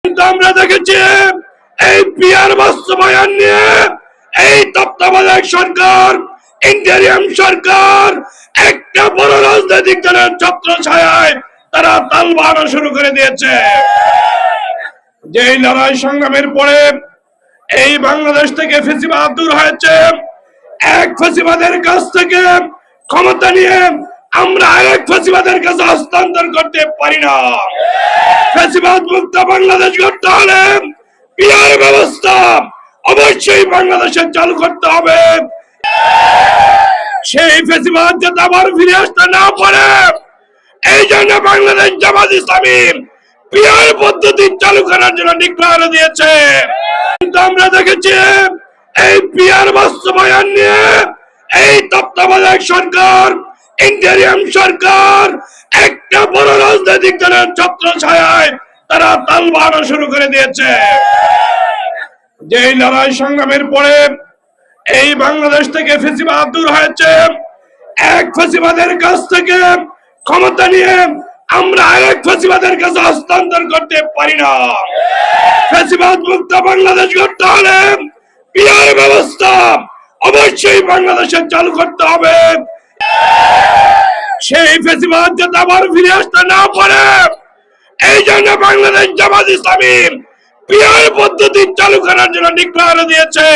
কিন্তু আমরা দেখেছি এই পিয়ার বাস্তবায়ন নিয়ে এই তত্ত্বাবধায়ক সরকার, ইন্টারিয়াম সরকার একটা বড় রাজনৈতিক দলের ছত্রছায়ায় তারা তাল বাহানো শুরু করে দিয়েছে। যে লড়াই সংগ্রামের পরে এই বাংলাদেশ থেকে ফ্যাসিবাদ দূর হয়েছে। এক ফ্যাসিবাদের কাছ থেকে ক্ষমতা নিয়ে আমরা আরেক ফ্যাসিবাদের কাছে হস্তান্তর করতে পারি না। ফ্যাসিবাদ মুক্ত বাংলাদেশ গড়তে হলে পিয়ার ব্যবস্থা অবশ্যই বাংলাদেশে চালু করতে হবে। সেই ফ্যাসিবাদ যাতে আবার ফিরে আসতে না পারে, এই জন্য বাংলাদেশ জামাত ইসলামী পিয়ার পদ্ধতি চালু করার জন্য ডিক্লার দিয়েছে। কিন্তু আমরা দেখেছি এই পিয়ার বাস্তবায়ন নিয়ে এই তত্ত্বাবধায়ক সরকার, ইন্টারিয়াম সরকার একটা বড় রাজনৈতিক দলের ছত্রছায়ায় তারা তাল বাহানো শুরু করে দিয়েছে। যে লড়াই সংগ্রামের পরে এই বাংলাদেশ থেকে ফ্যাসিবাদ দূর হয়েছে। এক ফ্যাসিবাদের কাছ থেকে ক্ষমতা নিয়ে আমরা আরেক ফ্যাসিবাদের কাছে হস্তান্তর করতে পারি না। ফ্যাসিবাদ মুক্ত বাংলাদেশ গড়তে হলে পিয়ার ব্যবস্থা অবশ্যই বাংলাদেশে চালু করতে হবে। সেই ফ্যাসিবাদ যাতে আবার ফিরে আসতে না পারে, এই জন্য বাংলাদেশ জামাত ইসলামী পিয়ার পদ্ধতি চালু করার জন্য ডিক্লার দিয়েছে।